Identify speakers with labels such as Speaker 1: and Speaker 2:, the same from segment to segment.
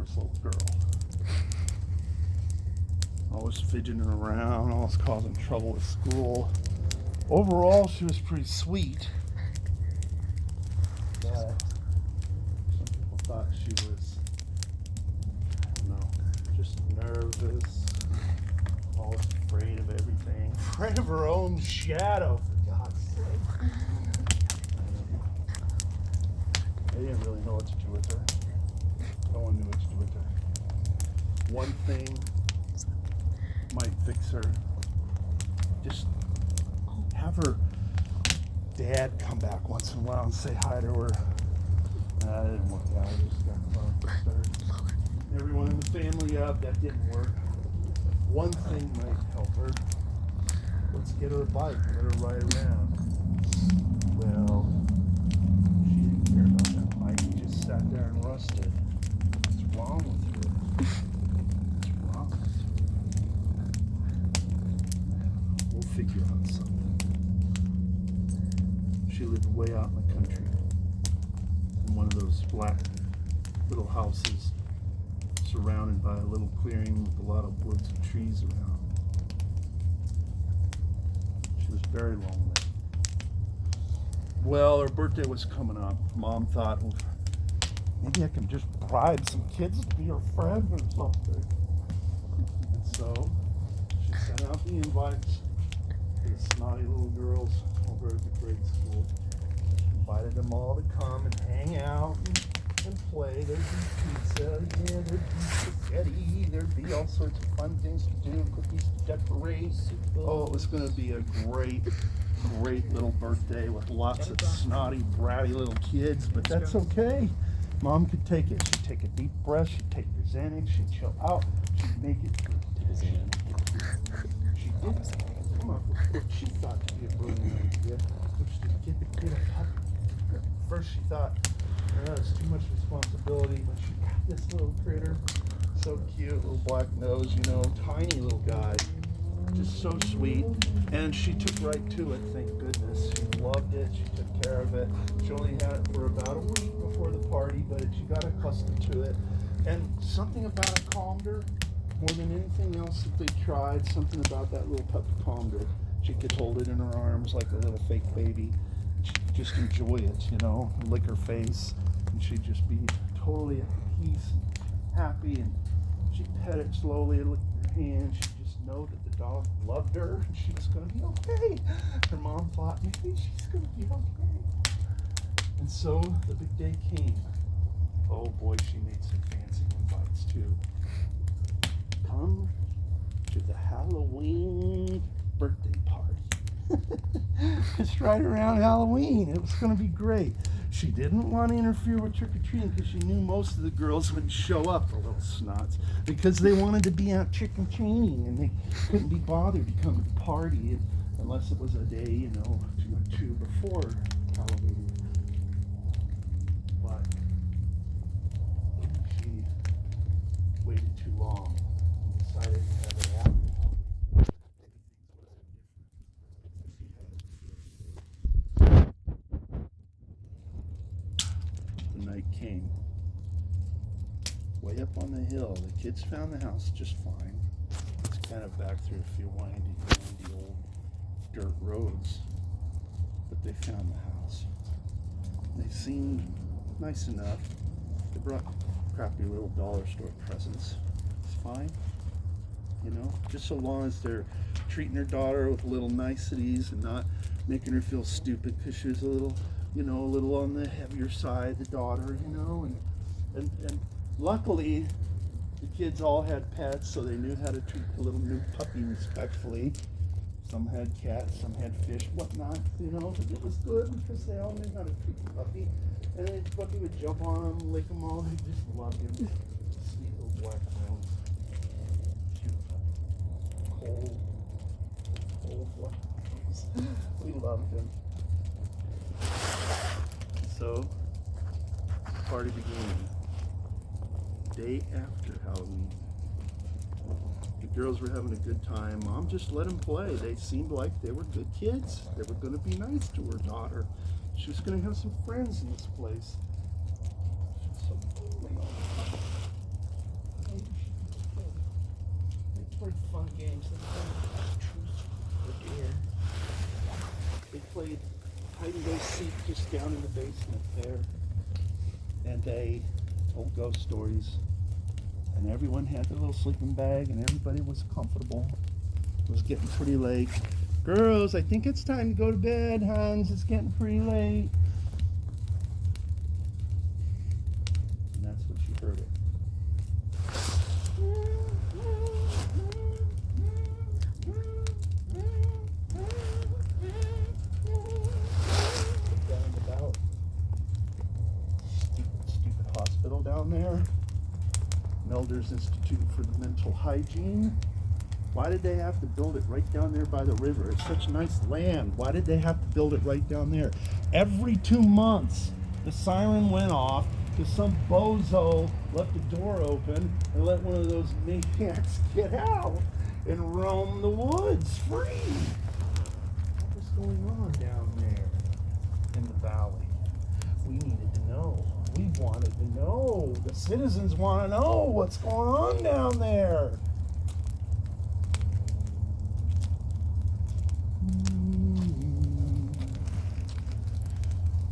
Speaker 1: perverse little girl. Always fidgeting around, always causing trouble with school. Overall, she was pretty sweet. But some people thought she was, I don't know, just nervous, always afraid of everything, afraid of her own shadow, for God's sake. They didn't really know what to do with her. No one knew what to do with her. One thing might fix her. Just have her dad come back once in a while and say hi to her. That didn't work out. I just got started. Everyone in the family up. That didn't work. One thing might help her. Let's get her a bike. Let her ride around. Well, she didn't care about that bike. He just sat there and rusted. What's wrong with her? What's wrong with her? We'll figure out something. She lived way out in the country, in one of those flat little houses surrounded by a little clearing with a lot of woods and trees around. She was very lonely. Well, her birthday was coming up. Mom thought, well, maybe I can just bribe some kids to be her friend or something. And so she sent out the invites to the snotty little girls over at the grade school. Invited them all to come and hang out and play. There'd be pizza, yeah, there'd be spaghetti, there'd be all sorts of fun things to do, cookies to decorate. Oh, it was going to be a great little birthday with lots of snotty, bratty little kids, but that's okay. Mom could take it. She'd take a deep breath, she'd take her Xanax, she'd chill out, she'd make it through. She did come up with what she thought to be a brilliant idea, which is to get the kid a puppy. First she thought, it's too much responsibility, but she got this little critter, so cute, little black nose, tiny little guy, just so sweet, and she took right to it, thank goodness. She loved it, she took care of it. She only had it for about a week before the party, but she got accustomed to it, and something about it calmed her more than anything else that they tried. Something about that little puppy calmed her. She could hold it in her arms like a little fake baby. She'd just enjoy it, lick her face, and she'd just be totally at peace and happy, and she'd pet it slowly, lick her hand. She'd just know that the dog loved her, and she was going to be okay. Her mom thought, maybe she's going to be okay. And so the big day came. Oh boy, she made some fancy invites too. Come to the Halloween birthday party. It's right around Halloween. It was going to be great. She didn't want to interfere with trick-or-treating because she knew most of the girls wouldn't show up, the little snots, because they wanted to be out trick-or-treating and they couldn't be bothered to come to the party unless it was a day, two before Halloween. But she waited too long and decided to have it happen. The night came. Way up on the hill, the kids found the house just fine. It's kind of back through a few windy old dirt roads, but they found the house. They seemed nice enough. They brought crappy little dollar store presents. It's fine, just so long as they're treating their daughter with little niceties and not making her feel stupid because she was a little, a little on the heavier side, the daughter, and luckily the kids all had pets, so they knew how to treat the little new puppy respectfully. Some had cats, some had fish, whatnot, but it was good because they all knew how to treat the puppy. And then the puppy would jump on them, lick them all, they just loved him. Sweet little black nose. Cute puppy. Cold black nose. We loved him. So, the party began. Day after Halloween. The girls were having a good time. Mom just let them play. They seemed like they were good kids. They were going to be nice to her daughter. She was going to have some friends in this place. So, played fun games. They played truth or dare. They played hide and go seek just down in the basement there. And they told ghost stories. And everyone had their little sleeping bag and everybody was comfortable. It was getting pretty late. Girls, I think it's time to go to bed, Hans. It's getting pretty late. And that's when she heard it. Down about stupid hospital down there. Melder's Institute for the Mental Hygiene. Why did they have to build it right down there by the river? It's such nice land. Why did they have to build it right down there? Every 2 months, the siren went off because some bozo left the door open and let one of those maniacs get out and roam the woods free. What was going on down there in the valley? We needed to know. We wanted to know. The citizens want to know what's going on down there.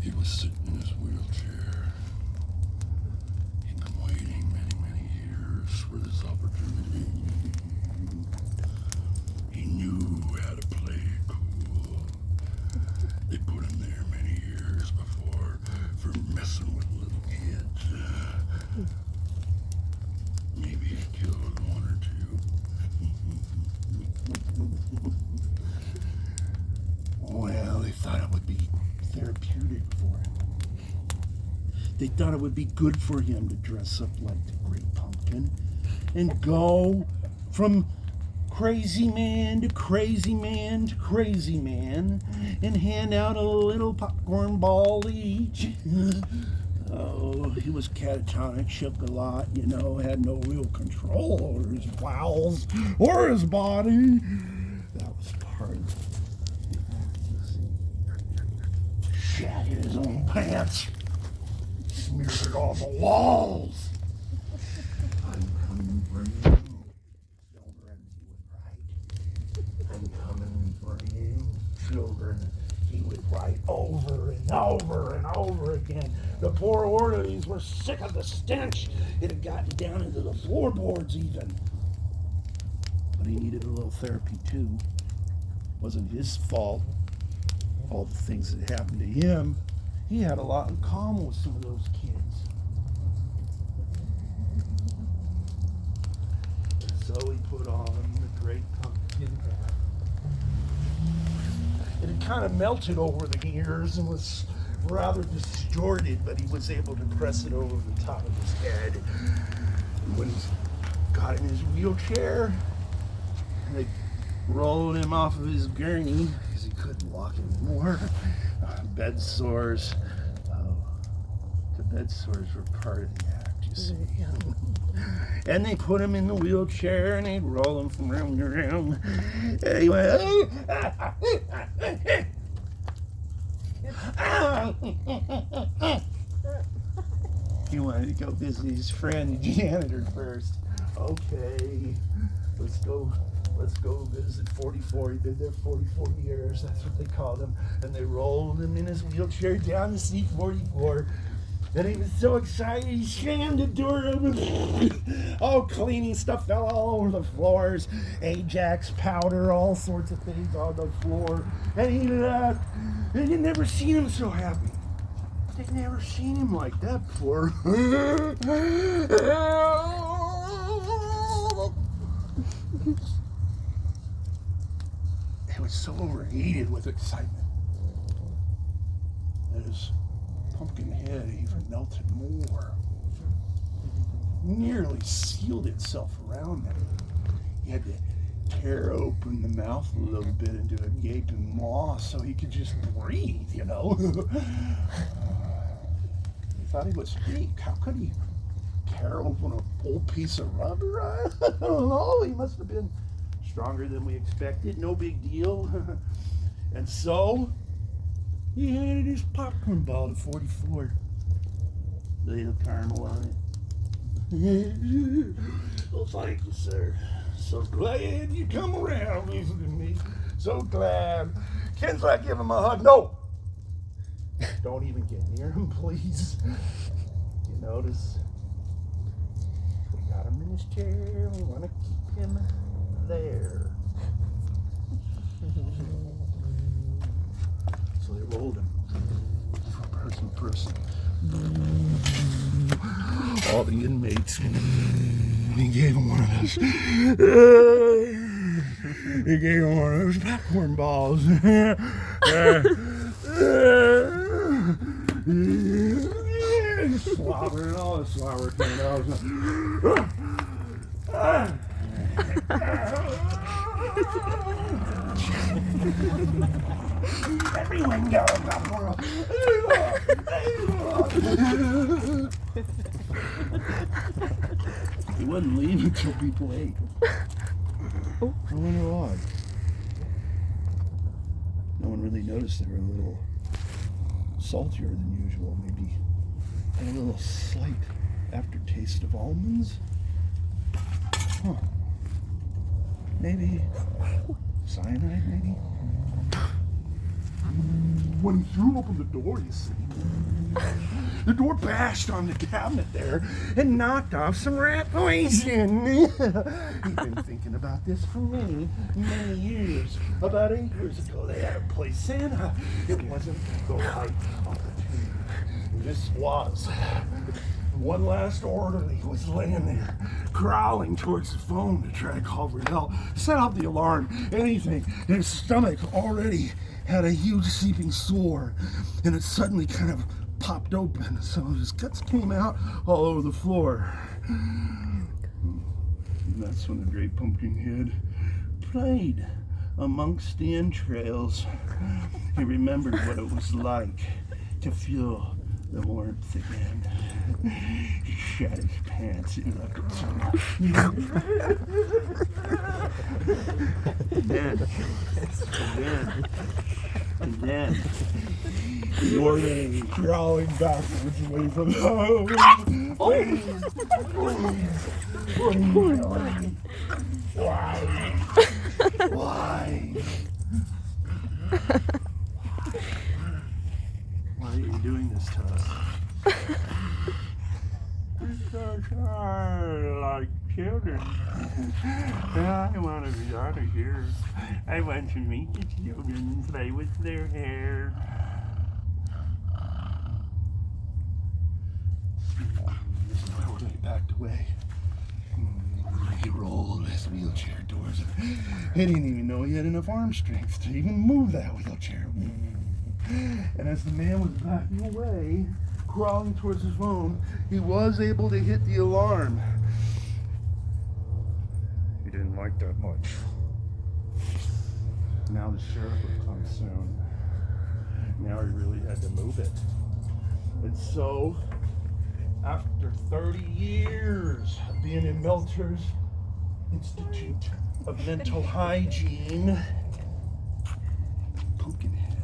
Speaker 2: He was sitting in his wheelchair. He'd been waiting many years for this opportunity. He knew how to play it cool. They put him there many years before for messing with little kids. Maybe he killed one or two. Well, they thought it would be therapeutic for him. They thought it would be good for him to dress up like the Great Pumpkin and go from crazy man to crazy man to crazy man and hand out a little popcorn ball each. Oh, he was catatonic, shook a lot, had no real control over his bowels or his body. That was part of it. Shat in his own pants, smeared it all the walls. I'm coming for you, children, he would write. I'm coming for you, children, he would write over and over and over again. The poor orderlies were sick of the stench. It had gotten down into the floorboards even. But he needed a little therapy too. It wasn't his fault. All the things that happened to him, he had a lot in common with some of those kids. And so he put on the Great Pumpkin hat. It had kind of melted over the years and was rather distorted, but he was able to press it over the top of his head. And when he got in his wheelchair, they rolled him off of his gurney because he couldn't walk anymore. Bed sores. The bed sores were part of the act, you see. And they put him in the wheelchair and they'd roll him from room to room. And he went, he wanted to go visit his friend, the janitor, first. Okay, let's go visit 44. He'd been there 44 years. That's what they called him. And they rolled him in his wheelchair down to seat 44. And he was so excited, he slammed the door open. Oh, cleaning stuff fell all over the floors. Ajax powder, all sorts of things on the floor. And he left. And you'd never seen him so happy. They'd never seen him like that before. He was so overheated with excitement that his pumpkin head even melted more. Nearly sealed itself around him. He had to tear open the mouth a little bit into a gaping maw so he could just breathe, He thought he was weak. How could he tear open an old piece of rubber? I don't know. He must have been stronger than we expected. No big deal. And so he handed his popcorn ball to 44. Little caramel on it. Oh, thank you, sir. So glad you come around visiting me. So glad. Ken's like, give him a hug. No! Don't even get near him, please. You notice? We got him in his chair. We want to keep him there. So they rolled him from person to person. All the inmates. He gave him one of those. He gave him one of those popcorn balls. Slobber and all the slobber came out. Everyone got a popcorn. He wouldn't leave until people ate. I wonder why. No one really noticed they were a little saltier than usual. Maybe had a little slight aftertaste of almonds. Huh. Maybe cyanide, maybe? When he threw open the door, you see, the door bashed on the cabinet there and knocked off some rat poison. He'd been thinking about this for many, many years. About 8 years ago, they had to play Santa. It wasn't the right opportunity. This was. One last orderly was laying there, crawling towards the phone to try to call for help, set off the alarm, anything. And his stomach already had a huge seeping sore, and it suddenly kind of popped open. So his guts came out all over the floor. And that's when the Great Pumpkinhead played amongst the entrails. He remembered what it was like to feel the warmth again. He shat his pants and left it so. And then, the orderly crawling backwards away from home. Please. Why? Why are you doing this to us? Because I like children. I want to be out of here. I want to meet the children and play with their hair. This is where we backed away. He rolled his wheelchair towards it. He didn't even know he had enough arm strength to even move that wheelchair. And as the man was backing away, crawling towards his phone, he was able to hit the alarm. He didn't like that much. Now the sheriff would come soon. Now he really had to move it. And so, after 30 years of being in Meltzer's Institute of Mental Hygiene, Pumpkinhead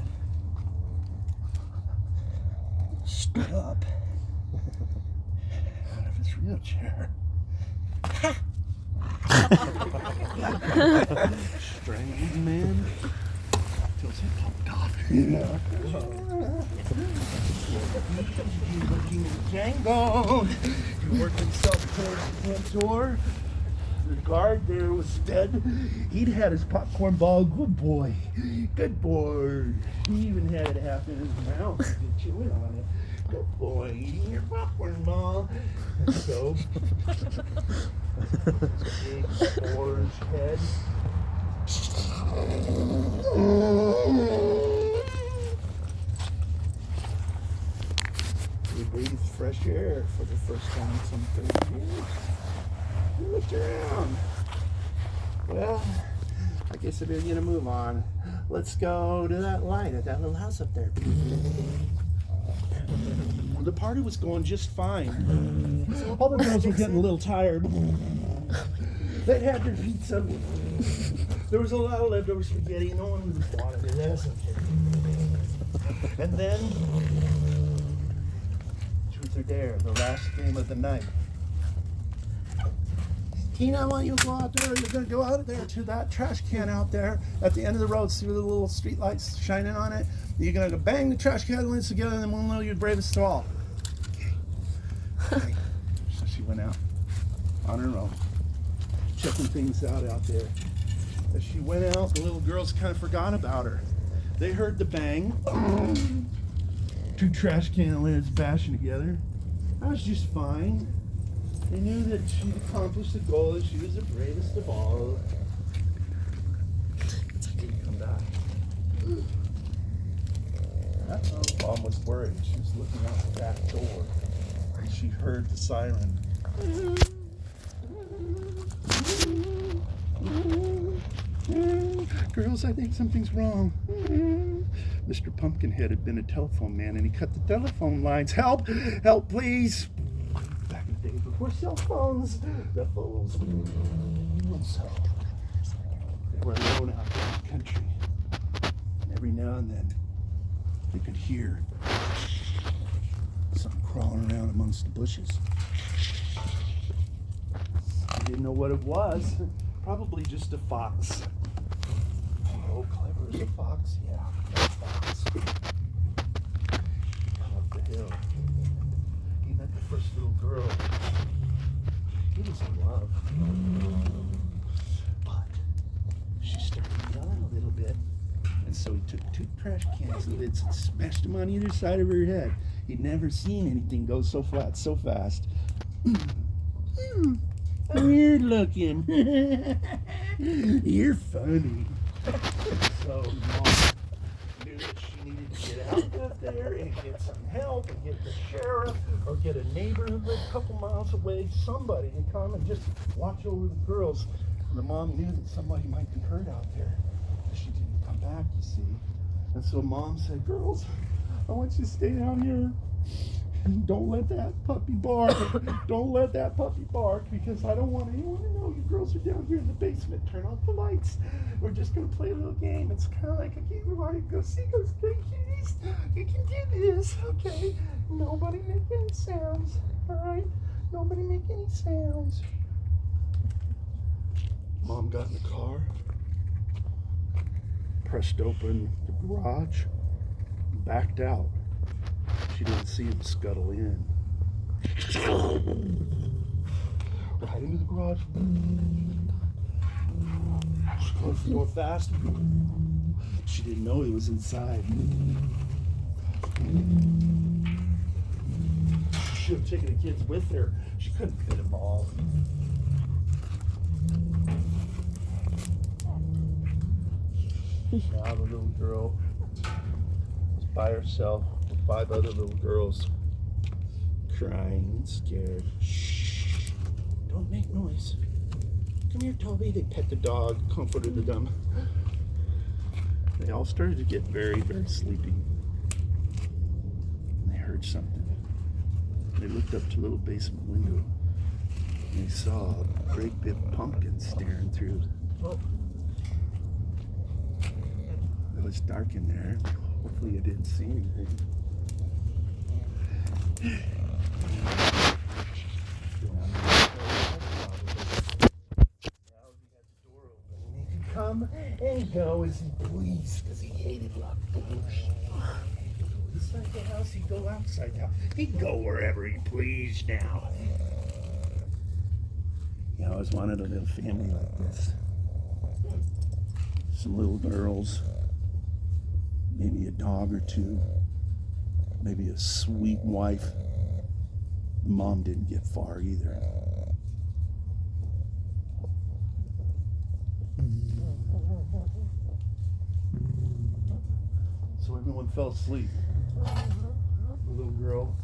Speaker 2: stood up out of his wheelchair. Strangled man till he popped off. Yeah. He's looking jangled. He worked himself towards the front door. The guard there was dead. He'd had his popcorn ball. Good boy. Good boy. He even had it half in his mouth. He could chew in on it. Good boy, eating your popcorn ball. And so, big orange head. He breathed fresh air for the first time in some 30 years. He looked around. Well, I guess if we're gonna move on, let's go to that light at that little house up there. The party was going just fine. All the girls were getting a little tired. They'd had their pizza. There was a lot of leftover spaghetti. No one wanted it. That's okay. And then, truth or dare, the last game of the night. Keenan, I want you to go out there. You're going to go out there to that trash can out there at the end of the road. See the little street lights shining on it? You're going to bang the trash can lids together, and then we'll know you're bravest of all. Okay. So she went out on her own, checking things out there. As she went out, the little girls kind of forgot about her. They heard the bang. Two trash can lids bashing together. That was just fine. They knew that she'd accomplished the goal, that she was the bravest of all. She didn't come back. Mom was worried. She was looking out the back door, and she heard the siren. Girls, I think something's wrong. Mr. Pumpkinhead had been a telephone man, and he cut the telephone lines. Help! Help, please! Back in the day before cell phones, the phones. And so they were alone out there in the country. And every now and then, they could hear something crawling around amongst the bushes. They didn't know what it was. Probably just a fox. Oh, clever as a fox? Yeah, a fox. He come up the hill. He met the first little girl. He was in love. But she started yelling a little bit. And so he took two trash cans lids and smashed them on either side of her head. He'd never seen anything go so flat so fast. Weird looking. You're funny. So Mom knew that she needed to get out there and get some help and get the sheriff or get a neighbor who lived a couple miles away, somebody to come and just watch over the girls. And the mom knew that somebody might be hurt out there. She didn't come back, you see. And so Mom said, girls, I want you to stay down here. Don't let that puppy bark. Don't let that puppy bark, because I don't want anyone to know you girls are down here in the basement. Turn off the lights. We're just going to play a little game. It's kind of like a game where you go see those great kitties. You can do this, okay? Nobody make any sounds, all right? Nobody make any sounds. Mom got in the car, pressed open the garage, backed out. She didn't see him scuttle in. Right into the garage. She closed the door fast. She didn't know he was inside. She should have taken the kids with her. She couldn't fit them all. Now the little girl was by herself with 5 other little girls, crying and scared. Shh! Don't make noise. Come here, Toby. They pet the dog, comforted them. They all started to get very, very sleepy. And they heard something. They looked up to the little basement window, and they saw a great big pumpkin staring through. It was dark in there. Hopefully you didn't see anything. He could come and go as he pleased, because he hated locked doors. He'd go inside the house, he'd go outside the house. He'd go wherever he pleased now. He always wanted a little family like this. Some little girls. Maybe a dog or two, maybe a sweet wife. Mom didn't get far either. So everyone fell asleep. The little girl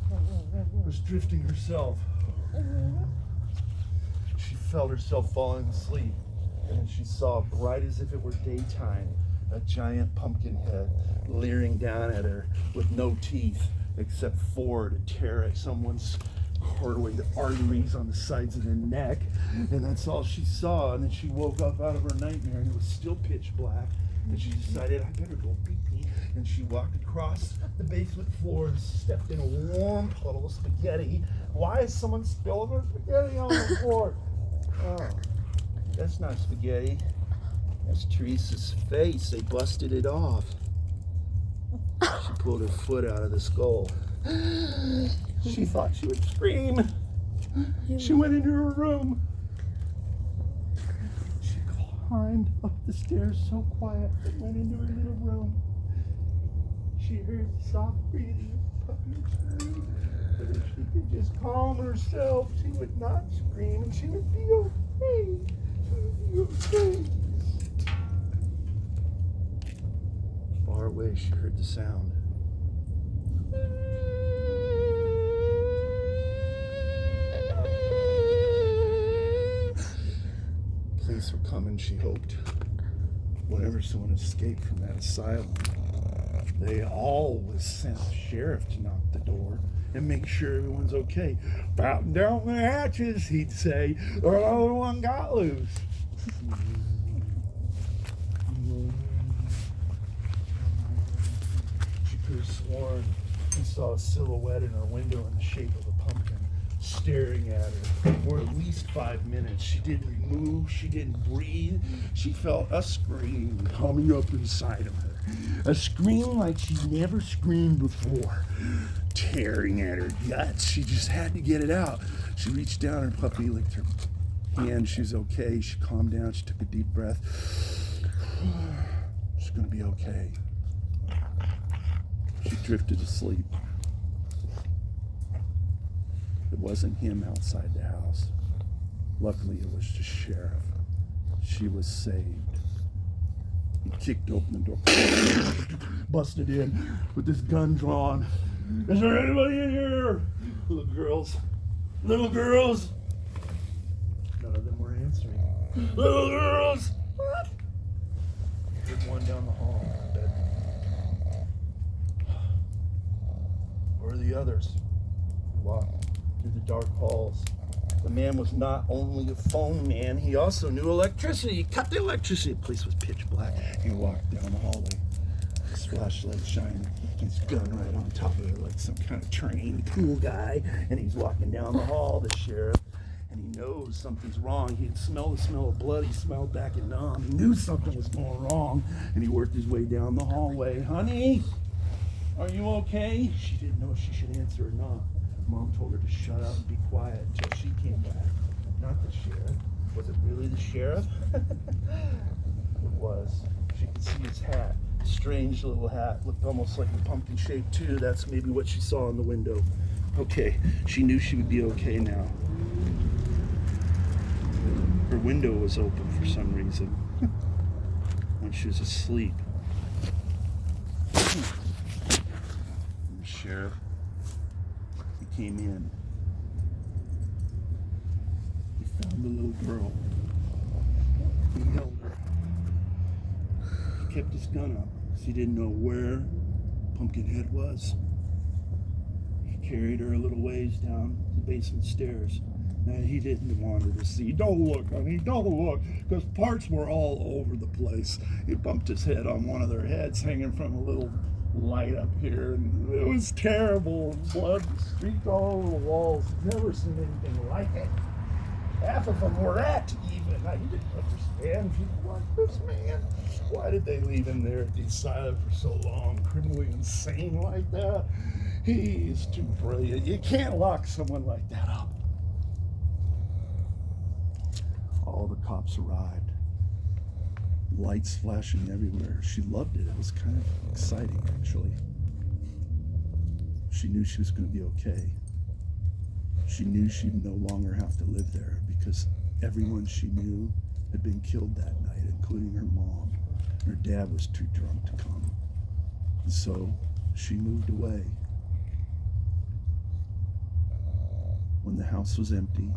Speaker 2: was drifting herself. She felt herself falling asleep, and then she saw, bright as if it were daytime, a giant pumpkin head leering down at her with no teeth except 4 to tear at someone's corduroy arteries on the sides of their neck. And that's all she saw. And then she woke up out of her nightmare, and it was still pitch black. And she decided, I better go pee-pee. And she walked across the basement floor and stepped in a warm puddle of spaghetti. Why is someone spilling their spaghetti on the floor? Oh. That's not spaghetti. That's Teresa's face. They busted it off. She pulled her foot out of the skull. She thought she would scream. She went into her room. She climbed up the stairs so quiet and went into her little room. She heard soft breathing of puppy scream. But if she could just calm herself, she would not scream and she would be okay. She would be okay. Far away, she heard the sound. Police were coming, she hoped. Whenever someone escaped from that asylum, they always sent the sheriff to knock the door and make sure everyone's okay. Batten down the hatches, he'd say, or another one got loose. She could have sworn he saw a silhouette in her window in the shape of a pumpkin staring at her for at least 5 minutes. She didn't move, she didn't breathe. She felt a scream coming up inside of her. A scream like she'd never screamed before, tearing at her guts. She just had to get it out. She reached down, her puppy licked her hand. She was okay. She calmed down. She took a deep breath. She's going to be okay. She drifted to sleep. It wasn't him outside the house. Luckily, it was the sheriff. She was saved. He kicked open the door, busted in with his gun drawn. Is there anybody in here? Little girls. Little girls. None of them were answering. Little girls. What? He heard one down the hall in the bedroom. Where are the others? He walked through the dark halls. The man was not only a phone man, he also knew electricity. He cut the electricity. The place was pitch black. He walked down the hallway, his flashlight shining, his gun right on top of it like some kind of trained cool guy. And he's walking down the hall, the sheriff, and he knows something's wrong. He had smelled the smell of blood. He smelled back at Nom. He knew something was going wrong, and he worked his way down the hallway. Honey, are you okay? She didn't know if she should answer or not. Mom told her to shut up and be quiet until she came back. Not the sheriff. Was it really the sheriff? It was. She could see his hat. Strange little hat. Looked almost like a pumpkin shape too. That's maybe what she saw in the window. Okay, she knew she would be okay now. Her window was open for some reason when she was asleep. And the sheriff came in. He found the little girl. He held her. He kept his gun up because he didn't know where Pumpkinhead was. He carried her a little ways down the basement stairs. And he didn't want her to see. Don't look, honey, don't look, because parts were all over the place. He bumped his head on one of their heads hanging from a little light up here, and it was terrible. Blood streaked all over the walls. Never seen anything like it. Half of them were at even. He didn't understand people like this man. Why did they leave him there at the asylum for so long? Criminally insane like that? He's too brilliant. You can't lock someone like that up. All the cops arrived. Lights flashing everywhere. She loved it. It was kind of exciting, actually. She knew she was going to be okay. She knew she'd no longer have to live there because everyone she knew had been killed that night, including her mom. Her dad was too drunk to come. And so she moved away. When the house was empty,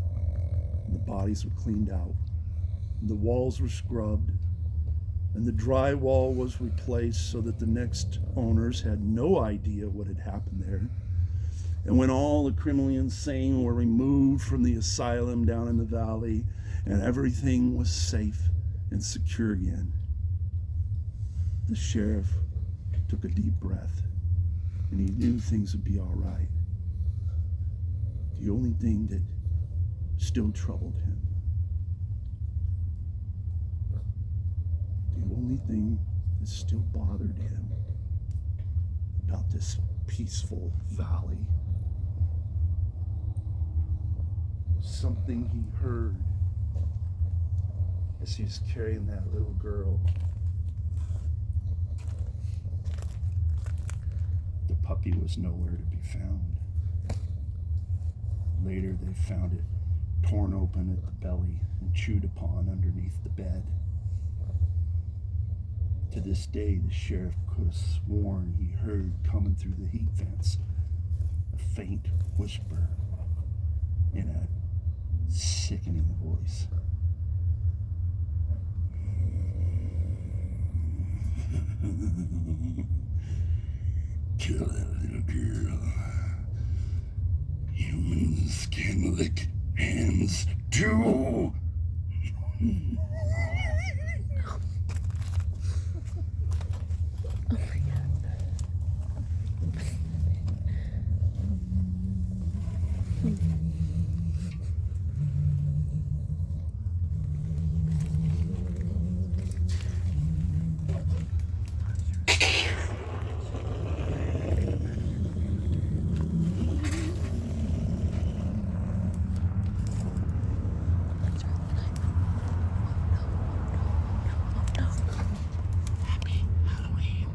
Speaker 2: and the bodies were cleaned out, and the walls were scrubbed, and the drywall was replaced so that the next owners had no idea what had happened there. And when all the criminally insane were removed from the asylum down in the valley and everything was safe and secure again, the sheriff took a deep breath and he knew things would be all right. The only thing that still troubled him only thing that still bothered him about this peaceful valley was something he heard as he was carrying that little girl. The puppy was nowhere to be found. Later, they found it torn open at the belly and chewed upon underneath the bed. To this day, the sheriff could have sworn he heard coming through the heat vents a faint whisper in a sickening voice. Kill that little girl. Humans can lick hands too. Happy Halloween.